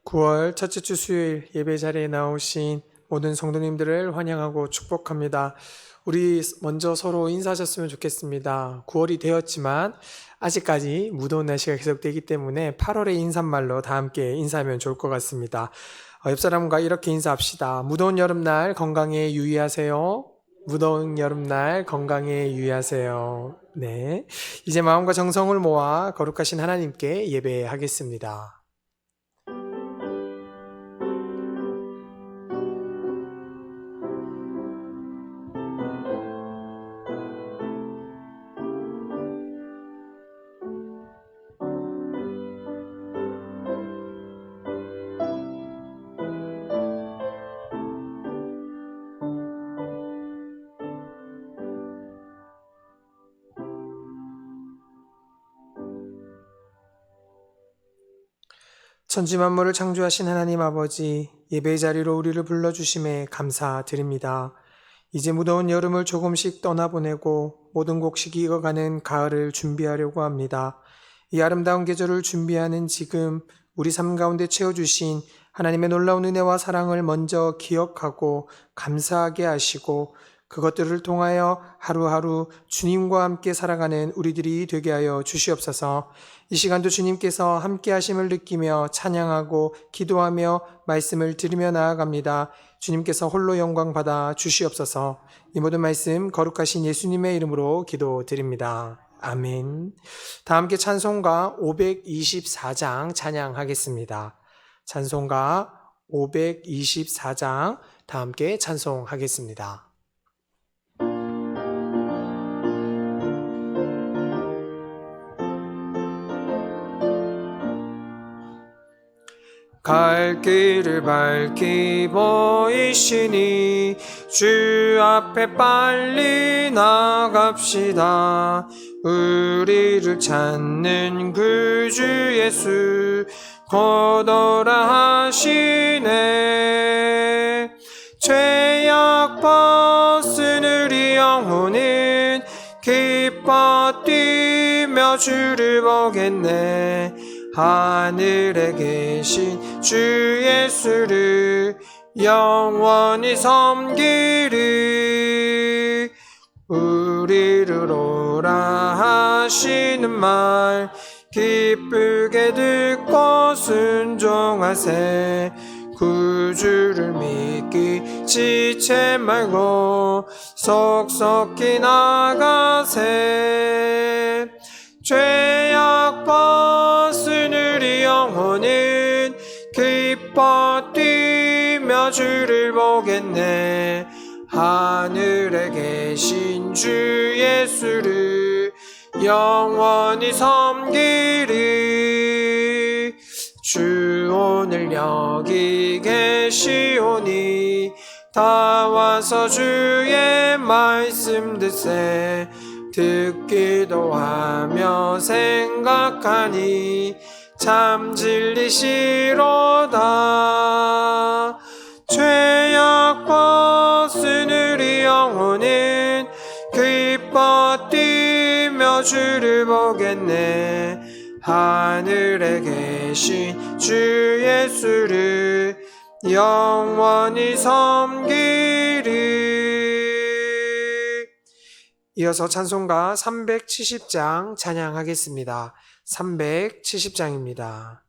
9월 첫째 주 수요일 예배 자리에 나오신 모든 성도님들을 환영하고 축복합니다. 우리 먼저 서로 인사하셨으면 좋겠습니다. 9월이 되었지만 아직까지 무더운 날씨가 계속되기 때문에 8월의 인사말로 다 함께 인사하면 좋을 것 같습니다. 옆 사람과 이렇게 인사합시다. 무더운 여름날 건강에 유의하세요. 무더운 여름날 건강에 유의하세요. 네, 이제 마음과 정성을 모아 거룩하신 하나님께 예배하겠습니다. 천지 만물을 창조하신 하나님 아버지, 예배의 자리로 우리를 불러주심에 감사드립니다. 이제 무더운 여름을 조금씩 떠나보내고 모든 곡식이 익어가는 가을을 준비하려고 합니다. 이 아름다운 계절을 준비하는 지금 우리 삶 가운데 채워주신 하나님의 놀라운 은혜와 사랑을 먼저 기억하고 감사하게 하시고 그것들을 통하여 하루하루 주님과 함께 살아가는 우리들이 되게 하여 주시옵소서. 이 시간도 주님께서 함께 하심을 느끼며 찬양하고 기도하며 말씀을 들으며 나아갑니다. 주님께서 홀로 영광 받아 주시옵소서. 이 모든 말씀 거룩하신 예수님의 이름으로 기도드립니다. 아멘. 다 함께 찬송가 524장 찬양하겠습니다. 찬송가 524장 다 함께 찬송하겠습니다. 갈 길을 밝히 보이시니 주 앞에 빨리 나갑시다. 우리를 찾는 구주 예수 곧 오라 하시네. 죄악 벗은 우리 영혼은 기뻐 뛰며 주를 보겠네. 하늘에 계신 주 예수를 영원히 섬기리. 우리를 오라 하시는 말 기쁘게 듣고 순종하세. 구주를 믿기 지체 말고 속속히 나가세. 죄악 벗은 우리 영혼은 기뻐 뛰며 주를 보겠네. 하늘에 계신 주 예수를 영원히 섬기리. 주 오늘 여기 계시오니 다 와서 주의 말씀 듣세. 듣기도 하며 생각하니 참 진리시로다. 죄악 벗은 우리 영혼은 기뻐 뛰며 주를 보겠네. 하늘에 계신 주 예수를 영원히 섬기리. 이어서 찬송가 370장 찬양하겠습니다. 370장입니다.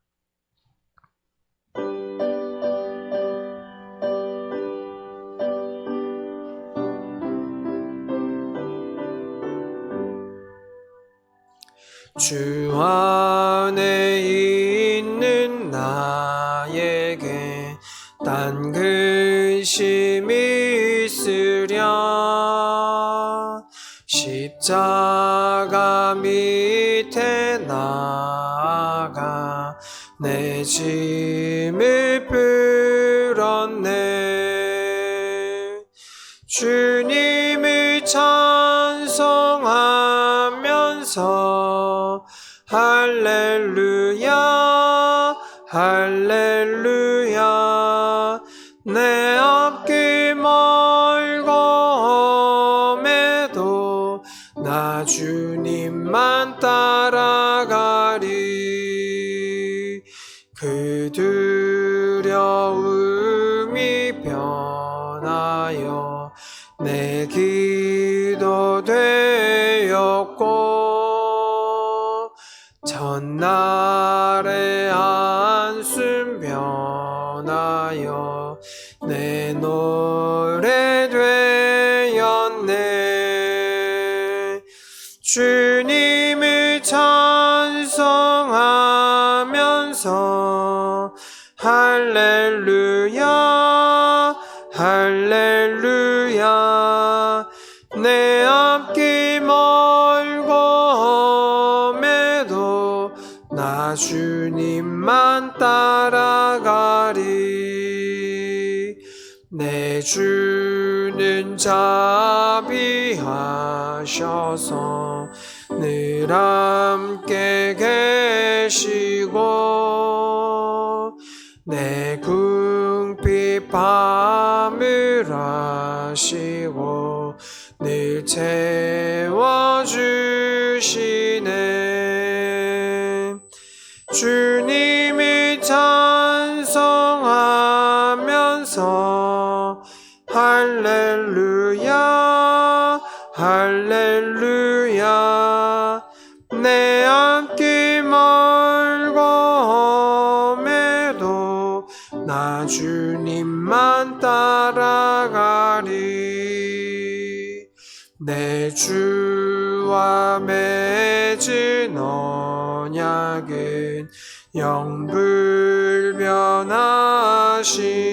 주 안에 있는 나에게 딴 근심이 있으랴. 십자가 밑에 나아가 내 짐을 풀었네. 주님을 찬송하면서 할렐루야 할렐루야. 내 앞길 멀고 험해도 나 주님만 따라가리. 그 두 전날의 한숨 변하여 내 노래 되었네. 주님을 찬송하면서 할렐루야 할렐루야. 내 앞길 멀고 험해도 나 주님만 따라가리. 내 주는 자비하셔서 늘 함께 계시고 내 궁핍 밤을 아시고 늘 채워주시네. 주님을 찬송하면서 할렐루야 할렐루야. 내 앞길 멀고 험해도 나 주님만 따라가리. 내 주와 맺은 언약은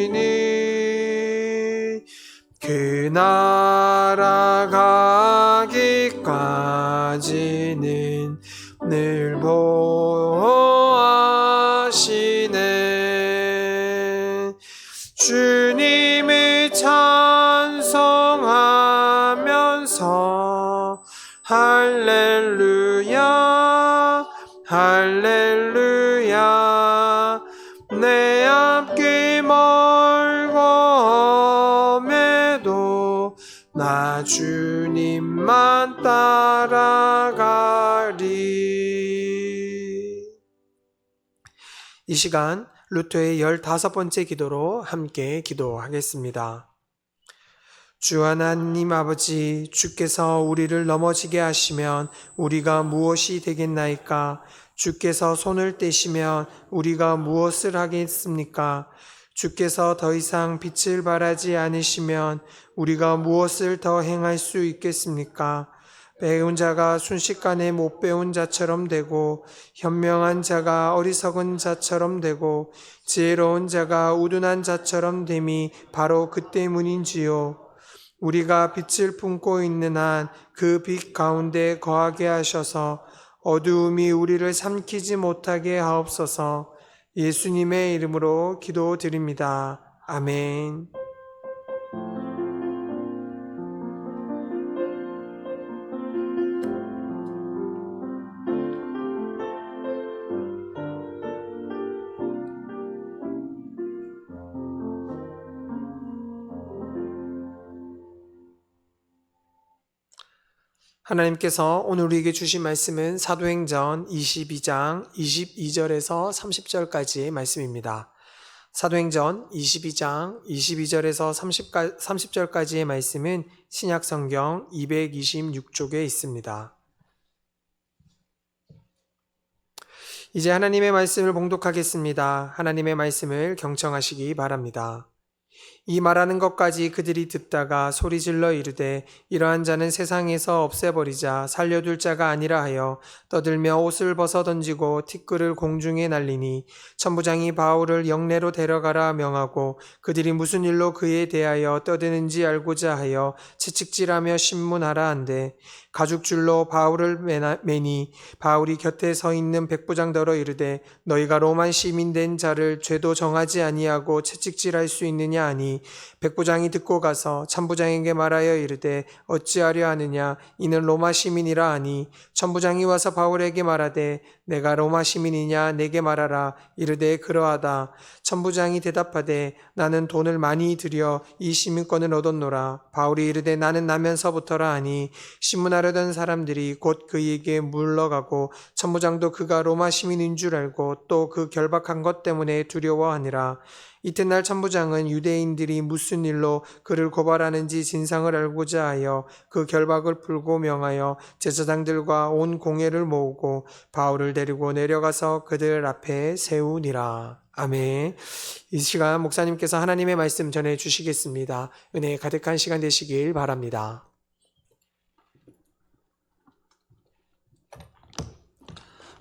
영불변하시니 그 나라 가기까지는 늘 보호하시네. 주님을 찬송하면서 할렐루야 할렐루야. 내 앞길 멀고 험해도 나 주님만 따라가리. 이 시간 루터의 15번째 기도로 함께 기도하겠습니다. 주 하나님 아버지, 주께서 우리를 넘어지게 하시면 우리가 무엇이 되겠나이까? 주께서 손을 떼시면 우리가 무엇을 하겠습니까? 주께서 더 이상 빛을 발하지 않으시면 우리가 무엇을 더 행할 수 있겠습니까? 배운 자가 순식간에 못 배운 자처럼 되고 현명한 자가 어리석은 자처럼 되고 지혜로운 자가 우둔한 자처럼 됨이 바로 그 때문인지요. 우리가 빛을 품고 있는 한 그 빛 가운데 거하게 하셔서 어두움이 우리를 삼키지 못하게 하옵소서. 예수님의 이름으로 기도드립니다. 아멘. 하나님께서 오늘 우리에게 주신 말씀은 사도행전 22장 22절에서 30절까지의 말씀입니다. 사도행전 22장 22절에서 30절까지의 말씀은 신약성경 226쪽에 있습니다. 이제 하나님의 말씀을 봉독하겠습니다. 하나님의 말씀을 경청하시기 바랍니다. 이 말하는 것까지 그들이 듣다가 소리질러 이르되 이러한 자는 세상에서 없애버리자 살려둘 자가 아니라 하여 떠들며 옷을 벗어 던지고 티끌을 공중에 날리니 천부장이 바울을 영내로 데려가라 명하고 그들이 무슨 일로 그에 대하여 떠드는지 알고자 하여 채찍질하며 신문하라 한대 가죽줄로 바울을 매니 바울이 곁에 서 있는 백부장더러 이르되 너희가 로만 시민 된 자를 죄도 정하지 아니하고 채찍질할 수 있느냐 하니 백부장이 듣고 가서 천부장에게 말하여 이르되 어찌하려 하느냐 이는 로마 시민이라 하니 천부장이 와서 바울에게 말하되 내가 로마 시민이냐 내게 말하라 이르되 그러하다. 천부장이 대답하되 나는 돈을 많이 들여 이 시민권을 얻었노라. 바울이 이르되 나는 나면서부터라 하니 신문하려던 사람들이 곧 그에게 물러가고 천부장도 그가 로마 시민인 줄 알고 또 그 결박한 것 때문에 두려워하니라. 이튿날 천부장은 유대인들이 무슨 일로 그를 고발하는지 진상을 알고자 하여 그 결박을 풀고 명하여 제사장들과 온 공회를 모으고 바울을 데리고 내려가서 그들 앞에 세우니라. 아멘. 이 시간 목사님께서 하나님의 말씀 전해 주시겠습니다. 은혜 가득한 시간 되시길 바랍니다.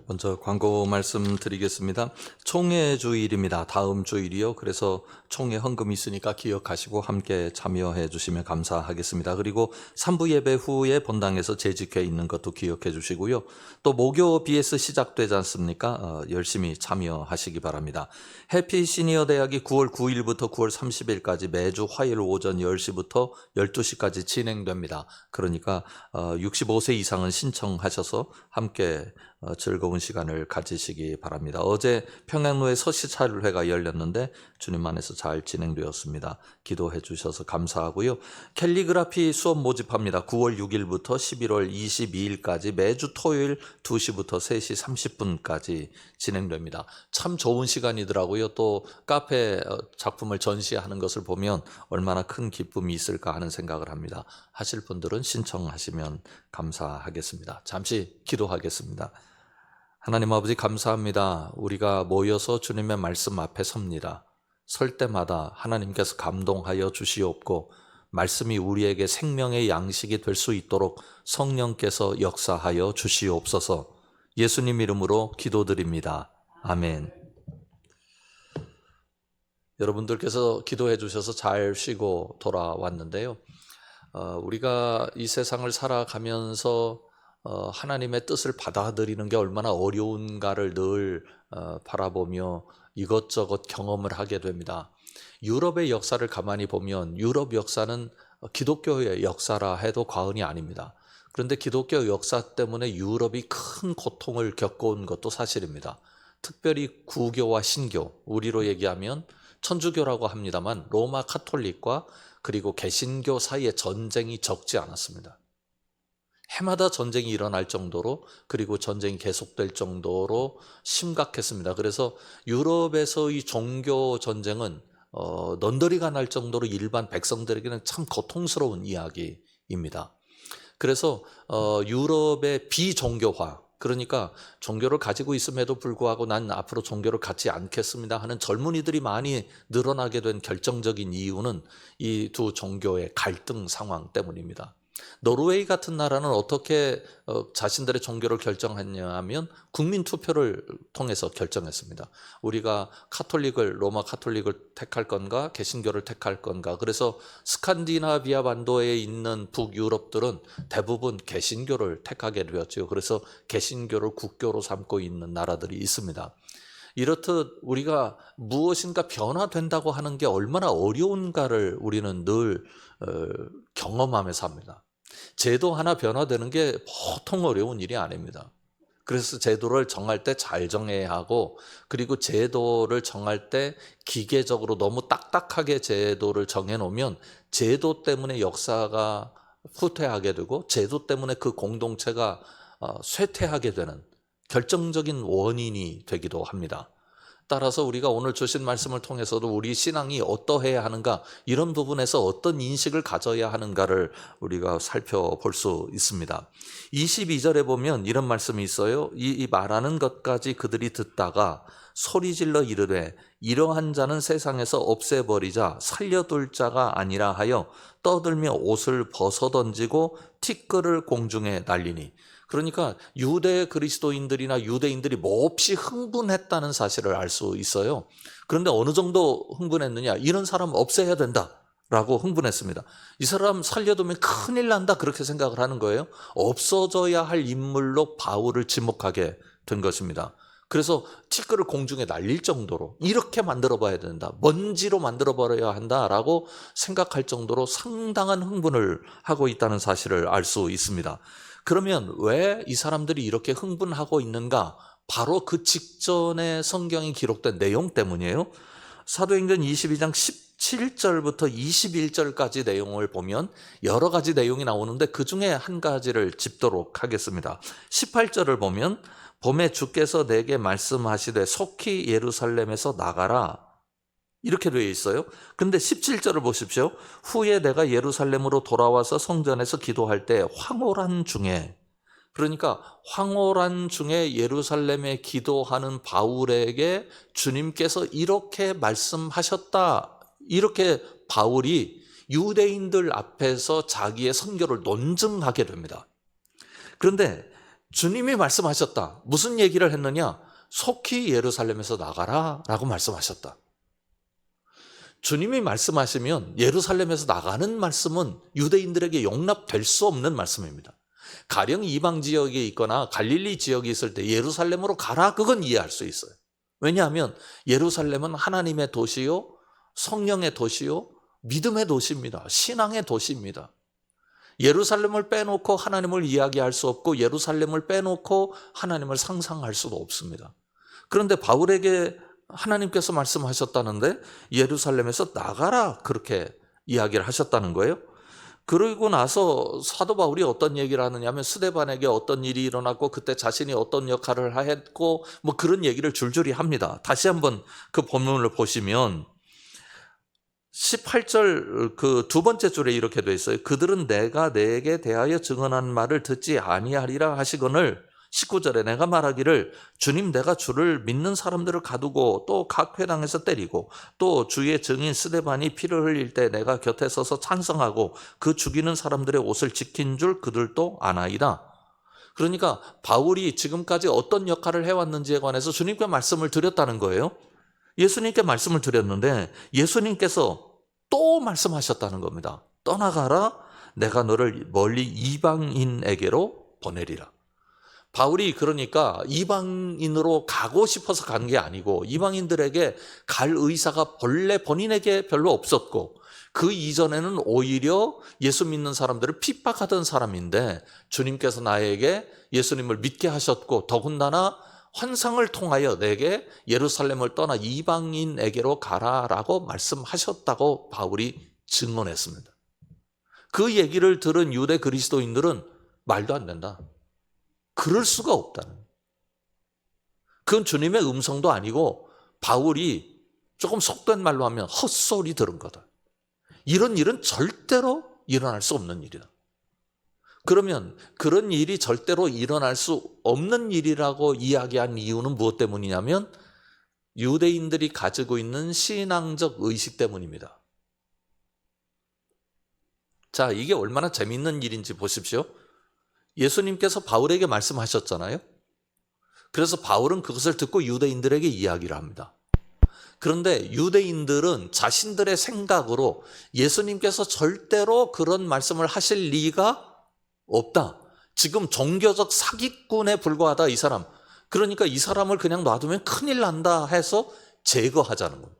먼저 광고 말씀드리겠습니다. 총회 주일입니다. 다음 주일이요. 그래서 총회 헌금이 있으니까 기억하시고 함께 참여해 주시면 감사하겠습니다. 그리고 3부 예배 후에 본당에서 재직회 있는 것도 기억해 주시고요. 또 목요 BS 시작되지 않습니까? 열심히 참여하시기 바랍니다. 해피 시니어 대학이 9월 9일부터 9월 30일까지 매주 화요일 오전 10시부터 12시까지 진행됩니다. 그러니까 65세 이상은 신청하셔서 함께 즐거운 시간을 가지시기 바랍니다. 어제 평양로에 서시찰회가 열렸는데 주님 안에서 잘 진행되었습니다. 기도해 주셔서 감사하고요. 캘리그라피 수업 모집합니다. 9월 6일부터 11월 22일까지 매주 토요일 2시부터 3시 30분까지 진행됩니다. 참 좋은 시간이더라고요. 또 카페 작품을 전시하는 것을 보면 얼마나 큰 기쁨이 있을까 하는 생각을 합니다. 하실 분들은 신청하시면 감사하겠습니다. 잠시 기도하겠습니다. 하나님 아버지 감사합니다. 우리가 모여서 주님의 말씀 앞에 섭니다. 설 때마다 하나님께서 감동하여 주시옵고 말씀이 우리에게 생명의 양식이 될 수 있도록 성령께서 역사하여 주시옵소서. 예수님 이름으로 기도드립니다. 아멘. 여러분들께서 기도해 주셔서 잘 쉬고 돌아왔는데요. 우리가 이 세상을 살아가면서 하나님의 뜻을 받아들이는 게 얼마나 어려운가를 늘 바라보며 이것저것 경험을 하게 됩니다. 유럽의 역사를 가만히 보면 유럽 역사는 기독교의 역사라 해도 과언이 아닙니다. 그런데 기독교 역사 때문에 유럽이 큰 고통을 겪어온 것도 사실입니다. 특별히 구교와 신교, 우리로 얘기하면 천주교라고 합니다만 로마 카톨릭과 그리고 개신교 사이의 전쟁이 적지 않았습니다. 해마다 전쟁이 일어날 정도로, 그리고 전쟁이 계속될 정도로 심각했습니다. 그래서 유럽에서의 종교 전쟁은 넌더리가 날 정도로 일반 백성들에게는 참 고통스러운 이야기입니다. 그래서 유럽의 비종교화, 그러니까 종교를 가지고 있음에도 불구하고 난 앞으로 종교를 갖지 않겠습니다 하는 젊은이들이 많이 늘어나게 된 결정적인 이유는 이 두 종교의 갈등 상황 때문입니다. 노르웨이 같은 나라는 어떻게 자신들의 종교를 결정했냐 하면 국민 투표를 통해서 결정했습니다. 우리가 로마 카톨릭을 택할 건가 개신교를 택할 건가. 그래서 스칸디나비아 반도에 있는 북유럽들은 대부분 개신교를 택하게 되었죠. 그래서 개신교를 국교로 삼고 있는 나라들이 있습니다. 이렇듯 우리가 무엇인가 변화된다고 하는 게 얼마나 어려운가를 우리는 늘 경험하면서 합니다. 제도 하나 변화되는 게 보통 어려운 일이 아닙니다. 그래서 제도를 정할 때 잘 정해야 하고, 그리고 제도를 정할 때 기계적으로 너무 딱딱하게 제도를 정해놓으면 제도 때문에 역사가 후퇴하게 되고 제도 때문에 그 공동체가 쇠퇴하게 되는 결정적인 원인이 되기도 합니다. 따라서 우리가 오늘 주신 말씀을 통해서도 우리 신앙이 어떠해야 하는가, 이런 부분에서 어떤 인식을 가져야 하는가를 우리가 살펴볼 수 있습니다. 22절에 보면 이런 말씀이 있어요. 이 말하는 것까지 그들이 듣다가 소리질러 이르되 이러한 자는 세상에서 없애버리자 살려둘 자가 아니라 하여 떠들며 옷을 벗어던지고 티끌을 공중에 날리니. 그러니까 유대 그리스도인들이나 유대인들이 몹시 흥분했다는 사실을 알 수 있어요. 그런데 어느 정도 흥분했느냐, 이런 사람 없애야 된다라고 흥분했습니다. 이 사람 살려두면 큰일 난다, 그렇게 생각을 하는 거예요. 없어져야 할 인물로 바울을 지목하게 된 것입니다. 그래서 티끌을 공중에 날릴 정도로 이렇게 만들어 봐야 된다, 먼지로 만들어 버려야 한다라고 생각할 정도로 상당한 흥분을 하고 있다는 사실을 알 수 있습니다. 그러면 왜 이 사람들이 이렇게 흥분하고 있는가? 바로 그 직전에 성경이 기록된 내용 때문이에요. 사도행전 22장 17절부터 21절까지 내용을 보면 여러 가지 내용이 나오는데 그 중에 한 가지를 짚도록 하겠습니다. 18절을 보면 봄에 주께서 내게 말씀하시되 속히 예루살렘에서 나가라. 이렇게 되어 있어요. 근데 17절을 보십시오. 후에 내가 예루살렘으로 돌아와서 성전에서 기도할 때 황홀한 중에, 그러니까 황홀한 중에 예루살렘에 기도하는 바울에게 주님께서 이렇게 말씀하셨다. 이렇게 바울이 유대인들 앞에서 자기의 선교를 논증하게 됩니다. 그런데 주님이 말씀하셨다. 무슨 얘기를 했느냐? 속히 예루살렘에서 나가라 라고 말씀하셨다. 주님이 말씀하시면 예루살렘에서 나가는 말씀은 유대인들에게 용납될 수 없는 말씀입니다. 가령 이방 지역에 있거나 갈릴리 지역에 있을 때 예루살렘으로 가라, 그건 이해할 수 있어요. 왜냐하면 예루살렘은 하나님의 도시요, 성령의 도시요, 믿음의 도시입니다. 신앙의 도시입니다. 예루살렘을 빼놓고 하나님을 이야기할 수 없고 예루살렘을 빼놓고 하나님을 상상할 수도 없습니다. 그런데 바울에게 하나님께서 말씀하셨다는데 예루살렘에서 나가라, 그렇게 이야기를 하셨다는 거예요. 그러고 나서 사도 바울이 어떤 얘기를 하느냐 하면 스데반에게 어떤 일이 일어났고 그때 자신이 어떤 역할을 했고 뭐 그런 얘기를 줄줄이 합니다. 다시 한번 그 본문을 보시면 18절 그 두 번째 줄에 이렇게 돼 있어요. 그들은 내가 내게 대하여 증언한 말을 듣지 아니하리라 하시거늘 19절에 내가 말하기를 주님, 내가 주를 믿는 사람들을 가두고 또 각 회당에서 때리고 또 주의 증인 스데반이 피를 흘릴 때 내가 곁에 서서 찬성하고 그 죽이는 사람들의 옷을 지킨 줄 그들도 아나이다. 그러니까 바울이 지금까지 어떤 역할을 해왔는지에 관해서 주님께 말씀을 드렸다는 거예요. 예수님께 말씀을 드렸는데 예수님께서 또 말씀하셨다는 겁니다. 떠나가라, 내가 너를 멀리 이방인에게로 보내리라. 바울이 그러니까 이방인으로 가고 싶어서 간 게 아니고 이방인들에게 갈 의사가 본래 본인에게 별로 없었고 그 이전에는 오히려 예수 믿는 사람들을 핍박하던 사람인데 주님께서 나에게 예수님을 믿게 하셨고 더군다나 환상을 통하여 내게 예루살렘을 떠나 이방인에게로 가라라고 말씀하셨다고 바울이 증언했습니다. 그 얘기를 들은 유대 그리스도인들은 말도 안 된다, 그럴 수가 없다는, 그건 주님의 음성도 아니고 바울이 조금 속된 말로 하면 헛소리 들은 거다. 이런 일은 절대로 일어날 수 없는 일이다. 그러면 그런 일이 절대로 일어날 수 없는 일이라고 이야기한 이유는 무엇 때문이냐면 유대인들이 가지고 있는 신앙적 의식 때문입니다. 자, 이게 얼마나 재밌는 일인지 보십시오. 예수님께서 바울에게 말씀하셨잖아요. 그래서 바울은 그것을 듣고 유대인들에게 이야기를 합니다. 그런데 유대인들은 자신들의 생각으로 예수님께서 절대로 그런 말씀을 하실 리가 없다. 지금 종교적 사기꾼에 불과하다, 이 사람. 그러니까 이 사람을 그냥 놔두면 큰일 난다 해서 제거하자는 거예요.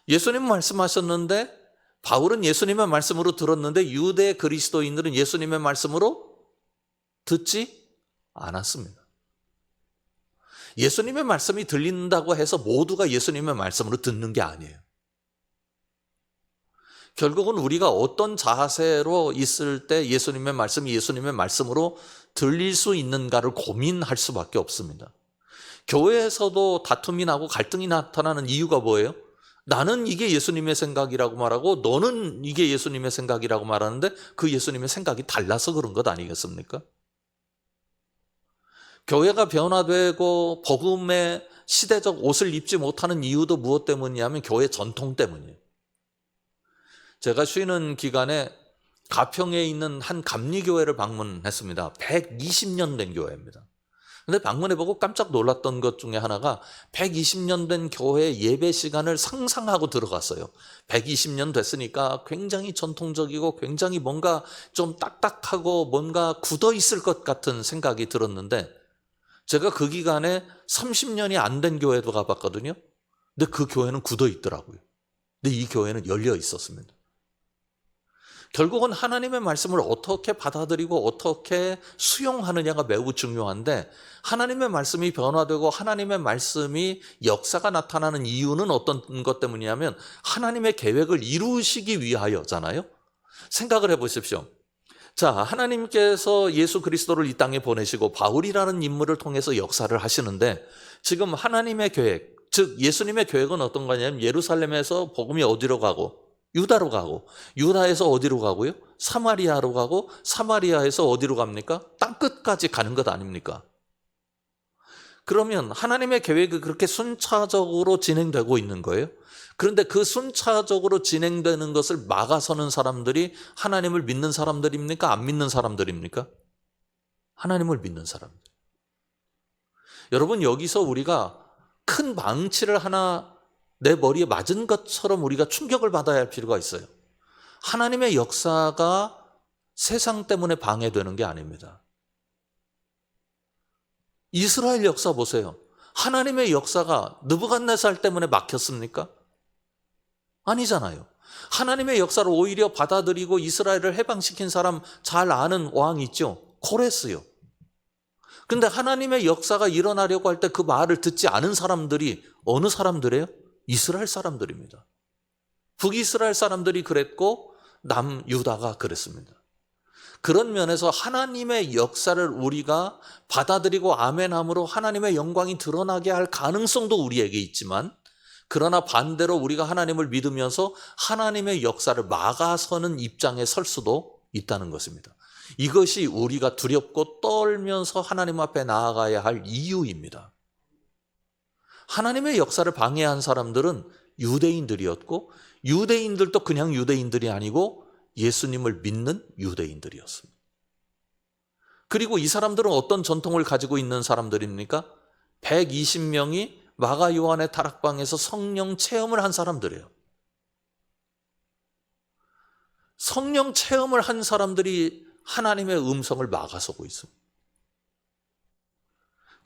예수님 말씀하셨는데 바울은 예수님의 말씀으로 들었는데 유대 그리스도인들은 예수님의 말씀으로 듣지 않았습니다. 예수님의 말씀이 들린다고 해서 모두가 예수님의 말씀으로 듣는 게 아니에요. 결국은 우리가 어떤 자세로 있을 때 예수님의 말씀이 예수님의 말씀으로 들릴 수 있는가를 고민할 수밖에 없습니다. 교회에서도 다툼이 나고 갈등이 나타나는 이유가 뭐예요? 나는 이게 예수님의 생각이라고 말하고 너는 이게 예수님의 생각이라고 말하는데 그 예수님의 생각이 달라서 그런 것 아니겠습니까? 교회가 변화되고 복음의 시대적 옷을 입지 못하는 이유도 무엇 때문이냐면 교회 전통 때문이에요. 제가 쉬는 기간에 가평에 있는 한 감리교회를 방문했습니다. 120년 된 교회입니다. 근데 방문해보고 깜짝 놀랐던 것 중에 하나가 120년 된 교회 예배 시간을 상상하고 들어갔어요. 120년 됐으니까 굉장히 전통적이고 굉장히 뭔가 좀 딱딱하고 뭔가 굳어 있을 것 같은 생각이 들었는데 제가 그 기간에 30년이 안 된 교회도 가봤거든요. 근데 그 교회는 굳어 있더라고요. 근데 이 교회는 열려 있었습니다. 결국은 하나님의 말씀을 어떻게 받아들이고 어떻게 수용하느냐가 매우 중요한데 하나님의 말씀이 변화되고 하나님의 말씀이 역사가 나타나는 이유는 어떤 것 때문이냐면 하나님의 계획을 이루시기 위하여잖아요. 생각을 해보십시오. 자, 하나님께서 예수 그리스도를 이 땅에 보내시고 바울이라는 인물을 통해서 역사를 하시는데 지금 하나님의 계획, 즉 예수님의 계획은 어떤 거냐면 예루살렘에서 복음이 어디로 가고 유다로 가고 유다에서 어디로 가고요? 사마리아로 가고 사마리아에서 어디로 갑니까? 땅끝까지 가는 것 아닙니까? 그러면 하나님의 계획이 그렇게 순차적으로 진행되고 있는 거예요. 그런데 그 순차적으로 진행되는 것을 막아서는 사람들이 하나님을 믿는 사람들입니까? 안 믿는 사람들입니까? 하나님을 믿는 사람들. 여러분, 여기서 우리가 큰 망치를 하나 내 머리에 맞은 것처럼 우리가 충격을 받아야 할 필요가 있어요. 하나님의 역사가 세상 때문에 방해되는 게 아닙니다. 이스라엘 역사 보세요. 하나님의 역사가 느부갓네살 때문에 막혔습니까? 아니잖아요. 하나님의 역사를 오히려 받아들이고 이스라엘을 해방시킨 사람 잘 아는 왕 있죠? 코레스요. 근데 하나님의 역사가 일어나려고 할 때 그 말을 듣지 않은 사람들이 어느 사람들이에요? 이스라엘 사람들입니다. 북이스라엘 사람들이 그랬고 남유다가 그랬습니다. 그런 면에서 하나님의 역사를 우리가 받아들이고 아멘함으로 하나님의 영광이 드러나게 할 가능성도 우리에게 있지만, 그러나 반대로 우리가 하나님을 믿으면서 하나님의 역사를 막아서는 입장에 설 수도 있다는 것입니다. 이것이 우리가 두렵고 떨면서 하나님 앞에 나아가야 할 이유입니다. 하나님의 역사를 방해한 사람들은 유대인들이었고, 유대인들도 그냥 유대인들이 아니고 예수님을 믿는 유대인들이었습니다. 그리고 이 사람들은 어떤 전통을 가지고 있는 사람들입니까? 120명이 마가 요한의 다락방에서 성령 체험을 한 사람들이에요. 성령 체험을 한 사람들이 하나님의 음성을 막아서고 있습니다.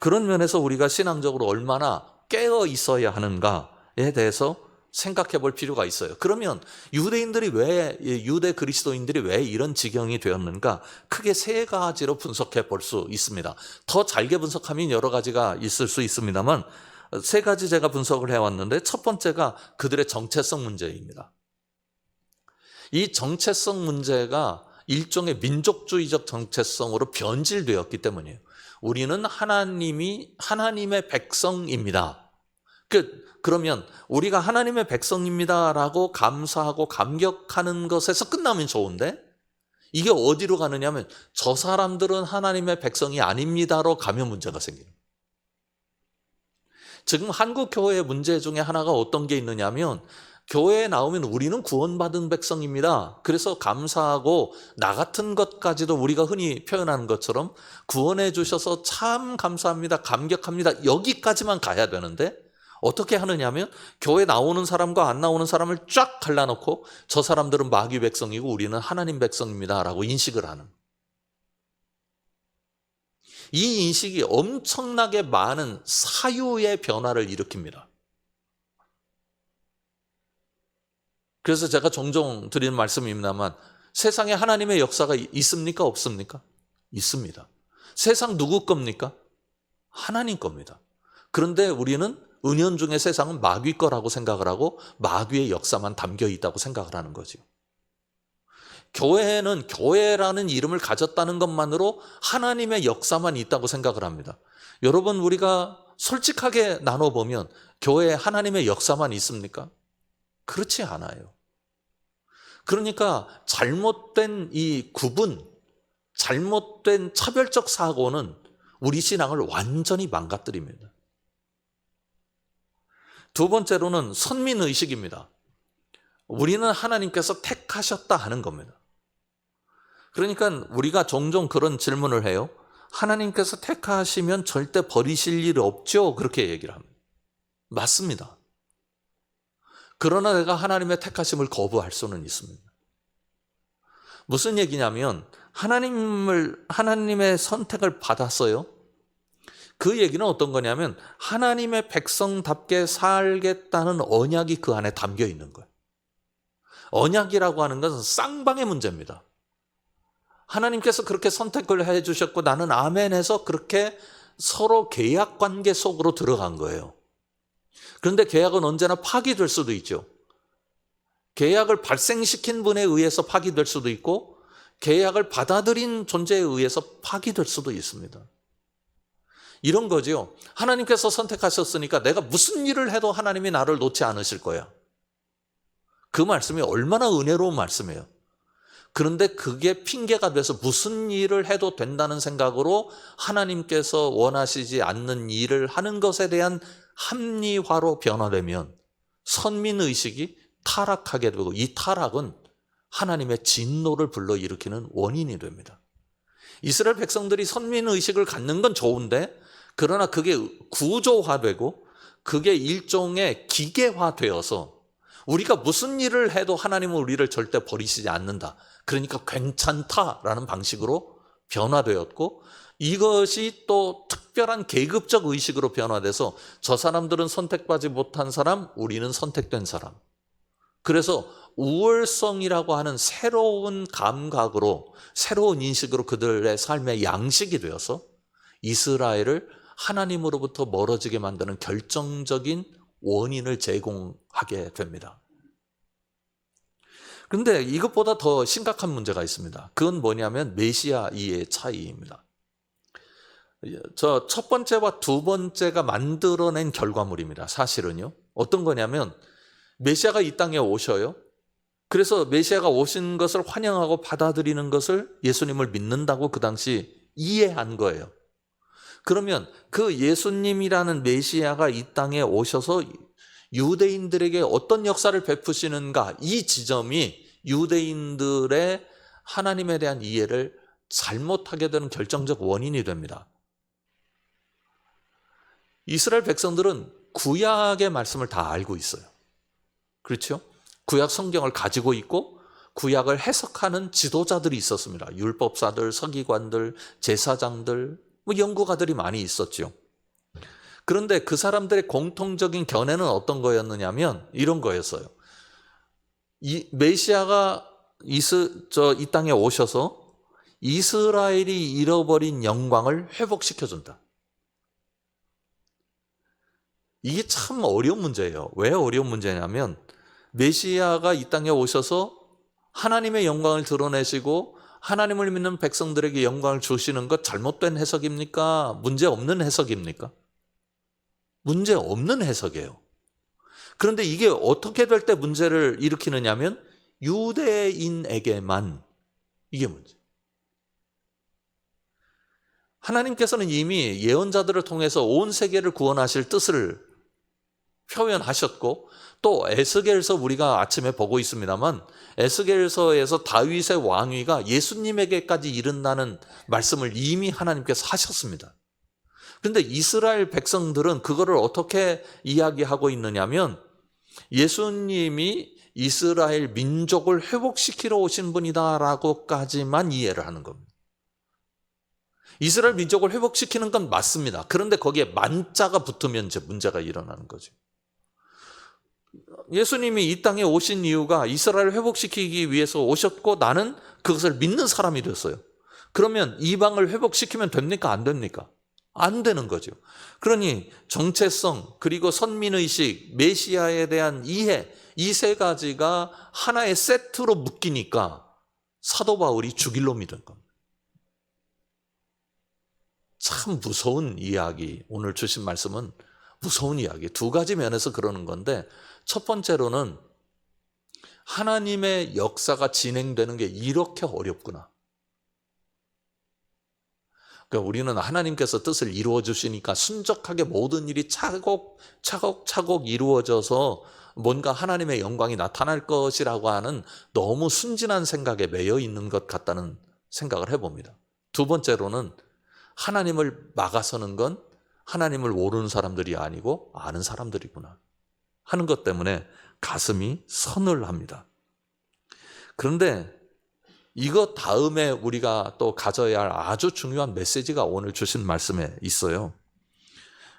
그런 면에서 우리가 신앙적으로 얼마나 깨어 있어야 하는가에 대해서 생각해 볼 필요가 있어요. 그러면 유대 그리스도인들이 왜 이런 지경이 되었는가? 크게 세 가지로 분석해 볼 수 있습니다. 더 잘게 분석하면 여러 가지가 있을 수 있습니다만, 세 가지 제가 분석을 해왔는데, 첫 번째가 그들의 정체성 문제입니다. 이 정체성 문제가 일종의 민족주의적 정체성으로 변질되었기 때문이에요. 우리는 하나님의 백성입니다. 그러면 우리가 하나님의 백성입니다라고 감사하고 감격하는 것에서 끝나면 좋은데, 이게 어디로 가느냐면 저 사람들은 하나님의 백성이 아닙니다로 가면 문제가 생깁니다. 지금 한국 교회의 문제 중에 하나가 어떤 게 있느냐면, 교회에 나오면 우리는 구원받은 백성입니다. 그래서 감사하고 나 같은 것까지도 우리가 흔히 표현하는 것처럼 구원해 주셔서 참 감사합니다, 감격합니다, 여기까지만 가야 되는데, 어떻게 하느냐면 교회 나오는 사람과 안 나오는 사람을 쫙 갈라놓고 저 사람들은 마귀 백성이고 우리는 하나님 백성입니다 라고 인식을 하는, 이 인식이 엄청나게 많은 사유의 변화를 일으킵니다. 그래서 제가 종종 드리는 말씀입니다만, 세상에 하나님의 역사가 있습니까? 없습니까? 있습니다. 세상 누구 겁니까? 하나님 겁니다. 그런데 우리는 은연중에 세상은 마귀 거라고 생각을 하고 마귀의 역사만 담겨 있다고 생각을 하는 거죠. 교회는 교회라는 이름을 가졌다는 것만으로 하나님의 역사만 있다고 생각을 합니다. 여러분, 우리가 솔직하게 나눠보면 교회에 하나님의 역사만 있습니까? 그렇지 않아요. 그러니까 잘못된 이 구분, 잘못된 차별적 사고는 우리 신앙을 완전히 망가뜨립니다. 두 번째로는 선민의식입니다. 우리는 하나님께서 택하셨다 하는 겁니다. 그러니까 우리가 종종 그런 질문을 해요. 하나님께서 택하시면 절대 버리실 일이 없죠? 그렇게 얘기를 합니다. 맞습니다. 그러나 내가 하나님의 택하심을 거부할 수는 있습니다. 무슨 얘기냐면, 하나님의 선택을 받았어요. 그 얘기는 어떤 거냐면 하나님의 백성답게 살겠다는 언약이 그 안에 담겨 있는 거예요. 언약이라고 하는 것은 쌍방의 문제입니다. 하나님께서 그렇게 선택을 해 주셨고 나는 아멘해서 그렇게 서로 계약 관계 속으로 들어간 거예요. 그런데 계약은 언제나 파기될 수도 있죠. 계약을 발생시킨 분에 의해서 파기될 수도 있고 계약을 받아들인 존재에 의해서 파기될 수도 있습니다. 이런 거지요. 하나님께서 선택하셨으니까 내가 무슨 일을 해도 하나님이 나를 놓지 않으실 거야. 그 말씀이 얼마나 은혜로운 말씀이에요. 그런데 그게 핑계가 돼서 무슨 일을 해도 된다는 생각으로 하나님께서 원하시지 않는 일을 하는 것에 대한 합리화로 변화되면 선민의식이 타락하게 되고, 이 타락은 하나님의 진노를 불러일으키는 원인이 됩니다. 이스라엘 백성들이 선민의식을 갖는 건 좋은데, 그러나 그게 구조화되고 그게 일종의 기계화되어서 우리가 무슨 일을 해도 하나님은 우리를 절대 버리시지 않는다, 그러니까 괜찮다라는 방식으로 변화되었고, 이것이 또 특별한 계급적 의식으로 변화돼서 저 사람들은 선택받지 못한 사람, 우리는 선택된 사람. 그래서 우월성이라고 하는 새로운 감각으로, 새로운 인식으로 그들의 삶의 양식이 되어서 이스라엘을 하나님으로부터 멀어지게 만드는 결정적인 원인을 제공하게 됩니다. 그런데 이것보다 더 심각한 문제가 있습니다. 그건 뭐냐면 메시아 이해의 차이입니다. 저 첫 번째와 두 번째가 만들어낸 결과물입니다. 사실은요. 어떤 거냐면 메시아가 이 땅에 오셔요. 그래서 메시아가 오신 것을 환영하고 받아들이는 것을 예수님을 믿는다고 그 당시 이해한 거예요. 그러면 그 예수님이라는 메시아가 이 땅에 오셔서 유대인들에게 어떤 역사를 베푸시는가, 이 지점이 유대인들의 하나님에 대한 이해를 잘못하게 되는 결정적 원인이 됩니다. 이스라엘 백성들은 구약의 말씀을 다 알고 있어요. 그렇죠? 구약 성경을 가지고 있고 구약을 해석하는 지도자들이 있었습니다. 율법사들, 서기관들, 제사장들, 연구가들이 많이 있었죠. 그런데 그 사람들의 공통적인 견해는 어떤 거였느냐면 이런 거였어요. 이 메시아가 이 땅에 오셔서 이스라엘이 잃어버린 영광을 회복시켜준다. 이게 참 어려운 문제예요. 왜 어려운 문제냐면 메시아가 이 땅에 오셔서 하나님의 영광을 드러내시고 하나님을 믿는 백성들에게 영광을 주시는 것 잘못된 해석입니까? 문제없는 해석입니까? 문제없는 해석이에요. 그런데 이게 어떻게 될 때 문제를 일으키느냐면 유대인에게만 이게 문제. 하나님께서는 이미 예언자들을 통해서 온 세계를 구원하실 뜻을 표현하셨고, 또 에스겔서 우리가 아침에 보고 있습니다만 에스겔서에서 다윗의 왕위가 예수님에게까지 이른다는 말씀을 이미 하나님께서 하셨습니다. 그런데 이스라엘 백성들은 그거를 어떻게 이야기하고 있느냐면 예수님이 이스라엘 민족을 회복시키러 오신 분이다라고까지만 이해를 하는 겁니다. 이스라엘 민족을 회복시키는 건 맞습니다. 그런데 거기에 만자가 붙으면 이제 문제가 일어나는 거죠. 예수님이 이 땅에 오신 이유가 이스라엘을 회복시키기 위해서 오셨고 나는 그것을 믿는 사람이 됐어요. 그러면 이방을 회복시키면 됩니까? 안 됩니까? 안 되는 거죠. 그러니 정체성, 그리고 선민의식, 메시아에 대한 이해, 이 세 가지가 하나의 세트로 묶이니까 사도 바울이 죽일 놈이 된 겁니다. 참 무서운 이야기, 오늘 주신 말씀은 무서운 이야기. 두 가지 면에서 그러는 건데, 첫 번째로는 하나님의 역사가 진행되는 게 이렇게 어렵구나. 그러니까 우리는 하나님께서 뜻을 이루어 주시니까 순적하게 모든 일이 차곡차곡 이루어져서 뭔가 하나님의 영광이 나타날 것이라고 하는 너무 순진한 생각에 매여 있는 것 같다는 생각을 해봅니다. 두 번째로는 하나님을 막아서는 건 하나님을 모르는 사람들이 아니고 아는 사람들이구나 하는 것 때문에 가슴이 서늘합니다. 그런데 이것 다음에 우리가 또 가져야 할 아주 중요한 메시지가 오늘 주신 말씀에 있어요.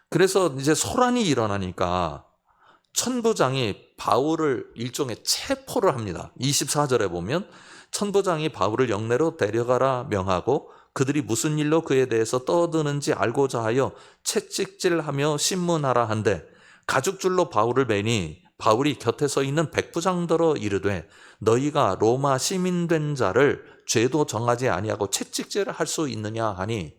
그래서 이제 소란이 일어나니까 천부장이 바울을 일종의 체포를 합니다. 24절에 보면 천부장이 바울을 영내로 데려가라 명하고 그들이 무슨 일로 그에 대해서 떠드는지 알고자 하여 채찍질하며 신문하라 한데 가죽줄로 바울을 매니 바울이 곁에 서 있는 백부장더러 이르되 너희가 로마 시민된 자를 죄도 정하지 아니하고 채찍질을 할 수 있느냐 하니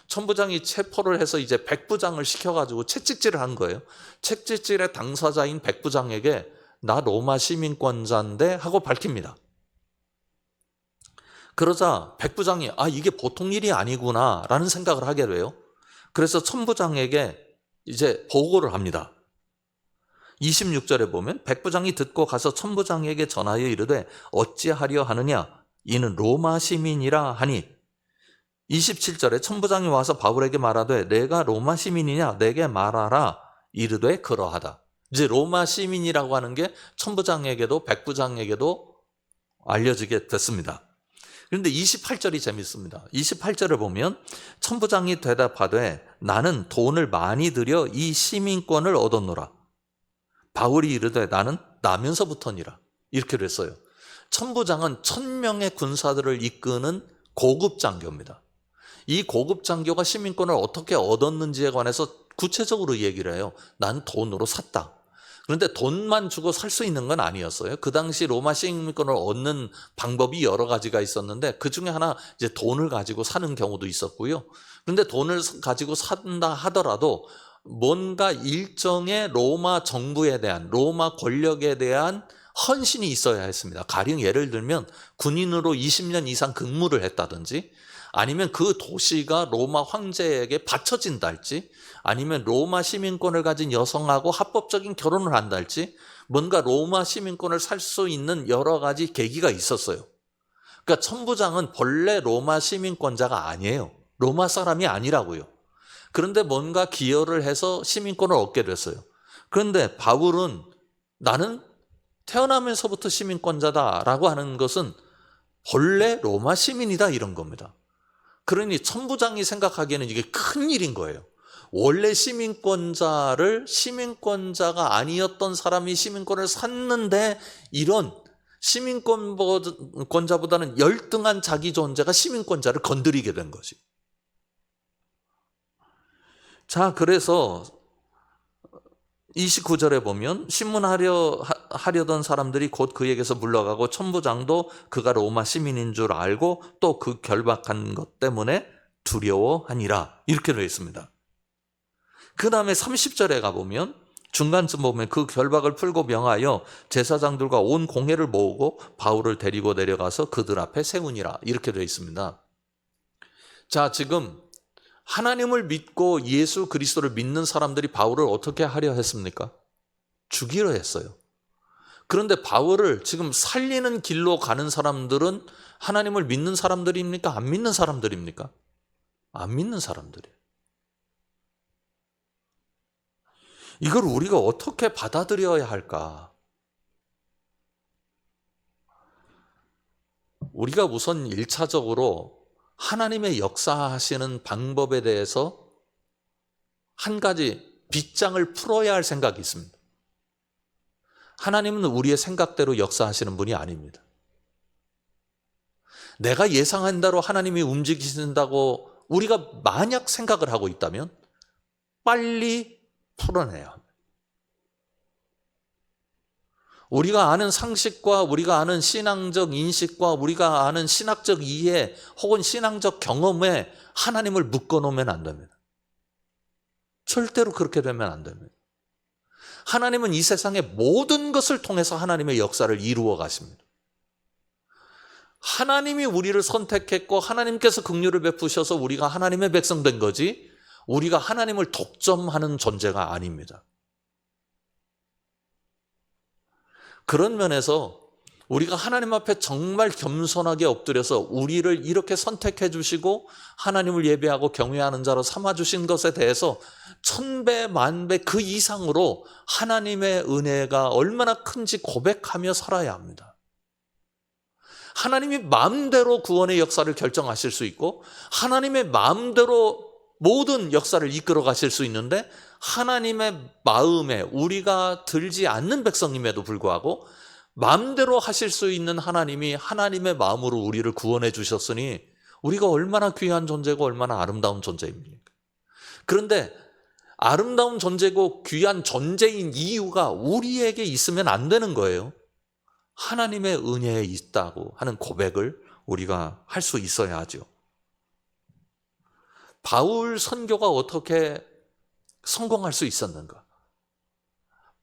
천부장이 체포를 해서 이제 백부장을 시켜가지고 채찍질을 한 거예요. 채찍질의 당사자인 백부장에게 나 로마 시민권자인데 하고 밝힙니다. 그러자 백부장이 이게 보통 일이 아니구나 라는 생각을 하게 돼요. 그래서 천부장에게 이제 보고를 합니다. 26절에 보면 백부장이 듣고 가서 천부장에게 전하여 이르되 어찌하려 하느냐 이는 로마 시민이라 하니 27절에 천부장이 와서 바울에게 말하되 내가 로마 시민이냐 내게 말하라 이르되 그러하다. 이제 로마 시민이라고 하는 게 천부장에게도 백부장에게도 알려지게 됐습니다. 그런데 28절이 재밌습니다. 28절을 보면 천부장이 대답하되 나는 돈을 많이 들여 이 시민권을 얻었노라. 바울이 이르되 나는 나면서부터니라. 이렇게 됐어요. 천부장은 1000명의 군사들을 이끄는 고급 장교입니다. 이 고급 장교가 시민권을 어떻게 얻었는지에 관해서 구체적으로 얘기를 해요. 난 돈으로 샀다. 그런데 돈만 주고 살 수 있는 건 아니었어요. 그 당시 로마 시민권을 얻는 방법이 여러 가지가 있었는데 그 중에 하나 이제 돈을 가지고 사는 경우도 있었고요. 그런데 돈을 가지고 산다 하더라도 뭔가 일정의 로마 정부에 대한, 로마 권력에 대한 헌신이 있어야 했습니다. 가령 예를 들면 군인으로 20년 이상 근무를 했다든지, 아니면 그 도시가 로마 황제에게 바쳐진다 할지, 아니면 로마 시민권을 가진 여성하고 합법적인 결혼을 한다 할지, 뭔가 로마 시민권을 살 수 있는 여러 가지 계기가 있었어요. 그러니까 천부장은 본래 로마 시민권자가 아니에요. 로마 사람이 아니라고요. 그런데 뭔가 기여를 해서 시민권을 얻게 됐어요. 그런데 바울은 나는 태어나면서부터 시민권자다라고 하는 것은 본래 로마 시민이다 이런 겁니다. 그러니 천부장이 생각하기에는 이게 큰 일인 거예요. 원래 시민권자가 아니었던 사람이 시민권을 샀는데 이런 시민권자보다는 열등한 자기 존재가 시민권자를 건드리게 된 거지. 자, 그래서 29절에 보면 신문하려던 사람들이 곧 그에게서 물러가고 천부장도 그가 로마 시민인 줄 알고 또 그 결박한 것 때문에 두려워하니라. 이렇게 되어 있습니다. 그 다음에 30절에 가보면 중간쯤 보면 그 결박을 풀고 명하여 제사장들과 온 공회를 모으고 바울을 데리고 내려가서 그들 앞에 세우니라. 이렇게 되어 있습니다. 자, 지금 하나님을 믿고 예수 그리스도를 믿는 사람들이 바울을 어떻게 하려 했습니까? 죽이려 했어요. 그런데 바울을 지금 살리는 길로 가는 사람들은 하나님을 믿는 사람들입니까? 안 믿는 사람들입니까? 안 믿는 사람들이에요. 이걸 우리가 어떻게 받아들여야 할까? 우리가 우선 1차적으로 하나님의 역사하시는 방법에 대해서 한 가지 빗장을 풀어야 할 생각이 있습니다. 하나님은 우리의 생각대로 역사하시는 분이 아닙니다. 내가 예상한 대로 하나님이 움직이신다고 우리가 만약 생각을 하고 있다면 빨리 풀어내야 합니다. 우리가 아는 상식과 우리가 아는 신앙적 인식과 우리가 아는 신학적 이해 혹은 신앙적 경험에 하나님을 묶어놓으면 안 됩니다. 절대로 그렇게 되면 안 됩니다. 하나님은 이 세상의 모든 것을 통해서 하나님의 역사를 이루어 가십니다. 하나님이 우리를 선택했고 하나님께서 긍휼을 베푸셔서 우리가 하나님의 백성 된 거지 우리가 하나님을 독점하는 존재가 아닙니다. 그런 면에서 우리가 하나님 앞에 정말 겸손하게 엎드려서 우리를 이렇게 선택해 주시고 하나님을 예배하고 경외하는 자로 삼아주신 것에 대해서 1000배 만배 그 이상으로 하나님의 은혜가 얼마나 큰지 고백하며 살아야 합니다. 하나님이 마음대로 구원의 역사를 결정하실 수 있고 하나님의 마음대로 모든 역사를 이끌어 가실 수 있는데 하나님의 마음에 우리가 들지 않는 백성임에도 불구하고 마음대로 하실 수 있는 하나님이 하나님의 마음으로 우리를 구원해 주셨으니 우리가 얼마나 귀한 존재고 얼마나 아름다운 존재입니까? 그런데 아름다운 존재고 귀한 존재인 이유가 우리에게 있으면 안 되는 거예요. 하나님의 은혜에 있다고 하는 고백을 우리가 할 수 있어야 하죠. 바울 선교가 어떻게 성공할 수 있었는가?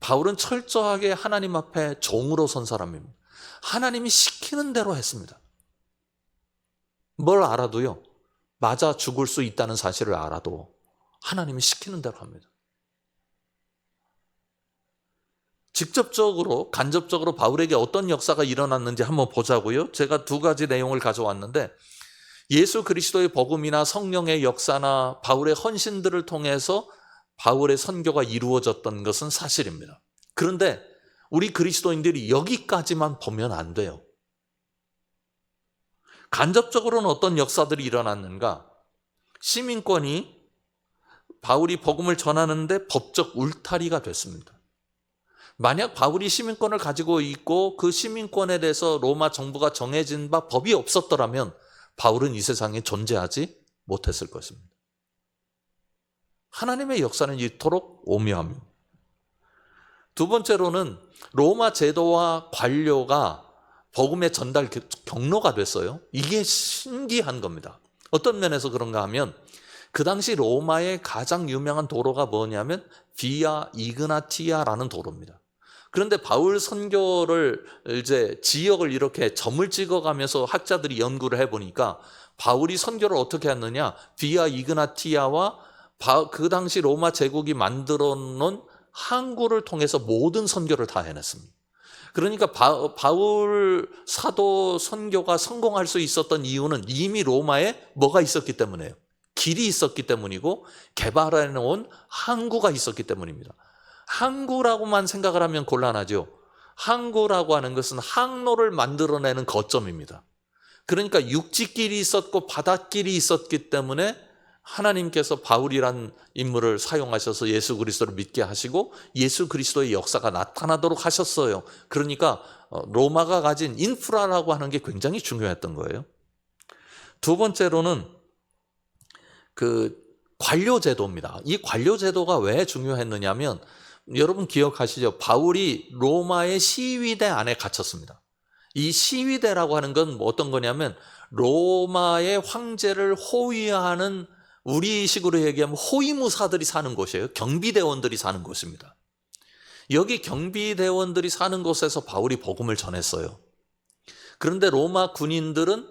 바울은 철저하게 하나님 앞에 종으로 선 사람입니다. 하나님이 시키는 대로 했습니다. 뭘 알아도요, 맞아 죽을 수 있다는 사실을 알아도 하나님이 시키는 대로 합니다. 직접적으로, 간접적으로 바울에게 어떤 역사가 일어났는지 한번 보자고요. 제가 두 가지 내용을 가져왔는데, 예수 그리스도의 복음이나 성령의 역사나 바울의 헌신들을 통해서 바울의 선교가 이루어졌던 것은 사실입니다. 그런데 우리 그리스도인들이 여기까지만 보면 안 돼요. 간접적으로는 어떤 역사들이 일어났는가? 시민권이 바울이 복음을 전하는데 법적 울타리가 됐습니다. 만약 바울이 시민권을 가지고 있고 그 시민권에 대해서 로마 정부가 정해진 바 법이 없었더라면 바울은 이 세상에 존재하지 못했을 것입니다. 하나님의 역사는 이토록 오묘합니다. 두 번째로는 로마 제도와 관료가 복음의 전달 경로가 됐어요. 이게 신기한 겁니다. 어떤 면에서 그런가 하면 그 당시 로마의 가장 유명한 도로가 뭐냐면 비아 이그나티아라는 도로입니다. 그런데 바울 선교를 이제 지역을 이렇게 점을 찍어가면서 학자들이 연구를 해보니까 바울이 선교를 어떻게 했느냐, 비아 이그나티아와 그 당시 로마 제국이 만들어 놓은 항구를 통해서 모든 선교를 다 해냈습니다. 그러니까 바울 사도 선교가 성공할 수 있었던 이유는 이미 로마에 뭐가 있었기 때문이에요. 길이 있었기 때문이고 개발해 놓은 항구가 있었기 때문입니다. 항구라고만 생각을 하면 곤란하죠. 항구라고 하는 것은 항로를 만들어내는 거점입니다. 그러니까 육지길이 있었고 바닷길이 있었기 때문에 하나님께서 바울이란 인물을 사용하셔서 예수 그리스도를 믿게 하시고 예수 그리스도의 역사가 나타나도록 하셨어요. 그러니까 로마가 가진 인프라라고 하는 게 굉장히 중요했던 거예요. 두 번째로는 그 관료제도입니다. 이 관료제도가 왜 중요했느냐면 여러분 기억하시죠? 바울이 로마의 시위대 안에 갇혔습니다. 이 시위대라고 하는 건 어떤 거냐면 로마의 황제를 호위하는, 우리식으로 얘기하면 호위무사들이 사는 곳이에요. 경비대원들이 사는 곳입니다. 여기 경비대원들이 사는 곳에서 바울이 복음을 전했어요. 그런데 로마 군인들은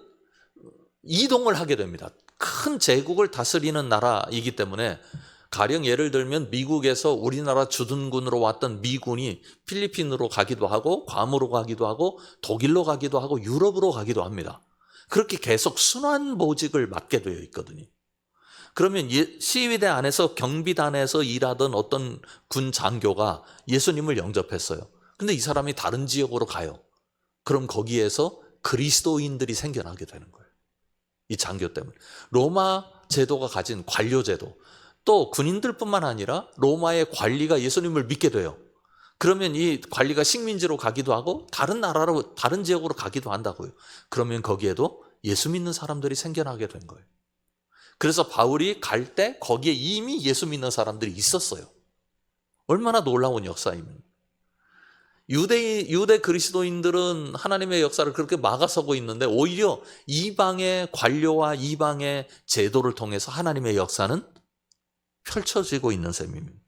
이동을 하게 됩니다. 큰 제국을 다스리는 나라이기 때문에 가령 예를 들면 미국에서 우리나라 주둔군으로 왔던 미군이 필리핀으로 가기도 하고 괌으로 가기도 하고 독일로 가기도 하고 유럽으로 가기도 합니다. 그렇게 계속 순환모직을 맡게 되어 있거든요. 그러면 시위대 안에서 경비단에서 일하던 어떤 군 장교가 예수님을 영접했어요. 근데 이 사람이 다른 지역으로 가요. 그럼 거기에서 그리스도인들이 생겨나게 되는 거예요. 이 장교 때문에. 로마 제도가 가진 관료제도, 또 군인들뿐만 아니라 로마의 관리가 예수님을 믿게 돼요. 그러면 이 관리가 식민지로 가기도 하고 다른 나라로, 다른 지역으로 가기도 한다고요. 그러면 거기에도 예수 믿는 사람들이 생겨나게 된 거예요. 그래서 바울이 갈 때 거기에 이미 예수 믿는 사람들이 있었어요. 얼마나 놀라운 역사입니까? 유대 그리스도인들은 하나님의 역사를 그렇게 막아서고 있는데 오히려 이방의 관료와 이방의 제도를 통해서 하나님의 역사는 펼쳐지고 있는 셈입니다.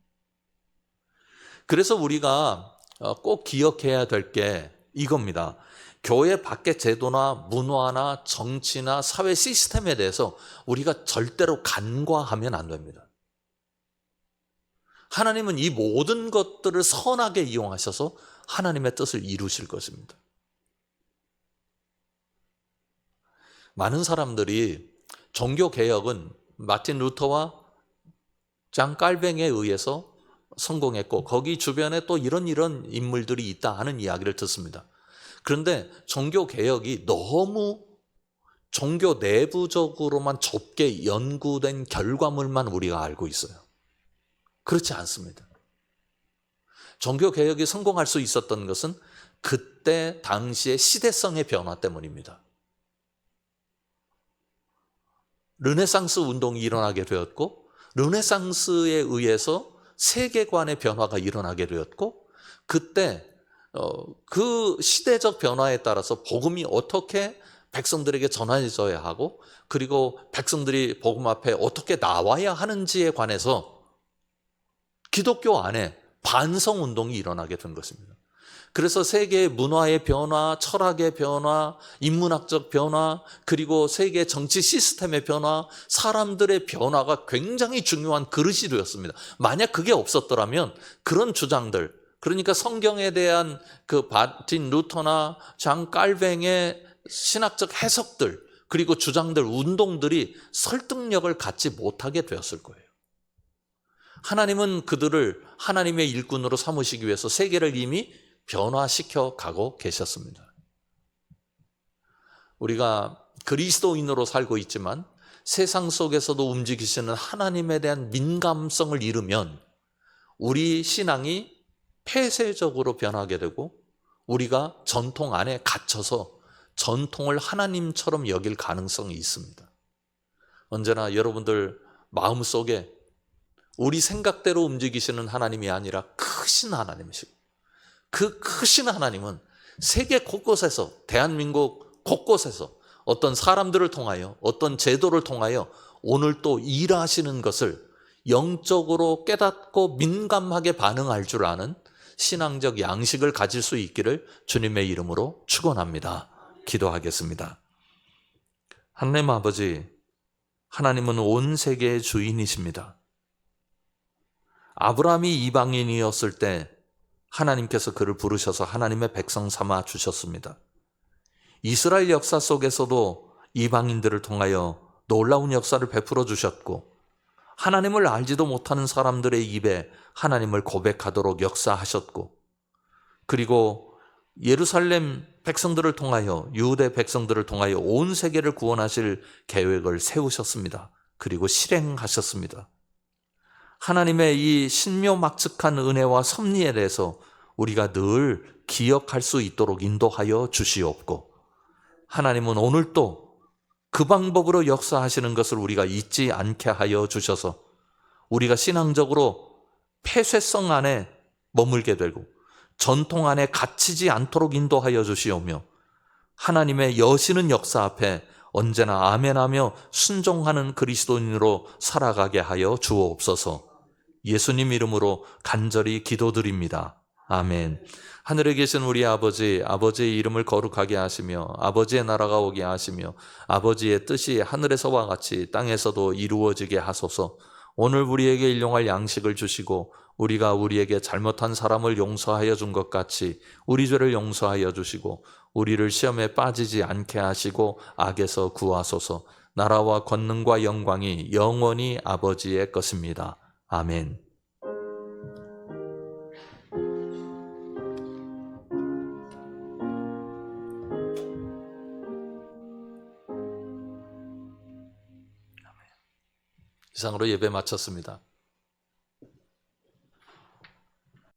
그래서 우리가 꼭 기억해야 될 게 이겁니다. 교회 밖의 제도나 문화나 정치나 사회 시스템에 대해서 우리가 절대로 간과하면 안 됩니다. 하나님은 이 모든 것들을 선하게 이용하셔서 하나님의 뜻을 이루실 것입니다. 많은 사람들이 종교개혁은 마틴 루터와 장 깔뱅에 의해서 성공했고 거기 주변에 또 이런 인물들이 있다 하는 이야기를 듣습니다. 그런데 종교개혁이 너무 종교 내부적으로만 좁게 연구된 결과물만 우리가 알고 있어요. 그렇지 않습니다. 종교개혁이 성공할 수 있었던 것은 그때 당시의 시대성의 변화 때문입니다. 르네상스 운동이 일어나게 되었고 르네상스에 의해서 세계관의 변화가 일어나게 되었고 그때 그 시대적 변화에 따라서 복음이 어떻게 백성들에게 전해져야 하고, 그리고 백성들이 복음 앞에 어떻게 나와야 하는지에 관해서 기독교 안에 반성운동이 일어나게 된 것입니다. 그래서 세계의 문화의 변화, 철학의 변화, 인문학적 변화, 그리고 세계 정치 시스템의 변화, 사람들의 변화가 굉장히 중요한 그릇이 되었습니다. 만약 그게 없었더라면 그런 주장들, 그러니까 성경에 대한 그 마틴 루터나 장 깔뱅의 신학적 해석들, 그리고 주장들, 운동들이 설득력을 갖지 못하게 되었을 거예요. 하나님은 그들을 하나님의 일꾼으로 삼으시기 위해서 세계를 이미 변화시켜 가고 계셨습니다. 우리가 그리스도인으로 살고 있지만 세상 속에서도 움직이시는 하나님에 대한 민감성을 잃으면 우리 신앙이 폐쇄적으로 변하게 되고, 우리가 전통 안에 갇혀서 전통을 하나님처럼 여길 가능성이 있습니다. 언제나 여러분들 마음속에 우리 생각대로 움직이시는 하나님이 아니라 크신 하나님이시고, 그 크신 하나님은 세계 곳곳에서, 대한민국 곳곳에서 어떤 사람들을 통하여, 어떤 제도를 통하여 오늘 또 일하시는 것을 영적으로 깨닫고 민감하게 반응할 줄 아는 신앙적 양식을 가질 수 있기를 주님의 이름으로 축원합니다. 기도하겠습니다. 하나님 아버지, 하나님은 온 세계의 주인이십니다. 아브라함이 이방인이었을 때 하나님께서 그를 부르셔서 하나님의 백성 삼아 주셨습니다. 이스라엘 역사 속에서도 이방인들을 통하여 놀라운 역사를 베풀어 주셨고, 하나님을 알지도 못하는 사람들의 입에 하나님을 고백하도록 역사하셨고, 그리고 예루살렘 백성들을 통하여, 유대 백성들을 통하여 온 세계를 구원하실 계획을 세우셨습니다. 그리고 실행하셨습니다. 하나님의 이 신묘막측한 은혜와 섭리에 대해서 우리가 늘 기억할 수 있도록 인도하여 주시옵고, 하나님은 오늘도 그 방법으로 역사하시는 것을 우리가 잊지 않게 하여 주셔서 우리가 신앙적으로 폐쇄성 안에 머물게 되고 전통 안에 갇히지 않도록 인도하여 주시오며, 하나님의 여시는 역사 앞에 언제나 아멘하며 순종하는 그리스도인으로 살아가게 하여 주옵소서. 예수님 이름으로 간절히 기도드립니다. 아멘. 하늘에 계신 우리 아버지, 아버지의 이름을 거룩하게 하시며 아버지의 나라가 오게 하시며 아버지의 뜻이 하늘에서와 같이 땅에서도 이루어지게 하소서. 오늘 우리에게 일용할 양식을 주시고 우리가 우리에게 잘못한 사람을 용서하여 준 것 같이 우리 죄를 용서하여 주시고 우리를 시험에 빠지지 않게 하시고 악에서 구하소서. 나라와 권능과 영광이 영원히 아버지의 것입니다. 아멘. 이상으로 예배 마쳤습니다.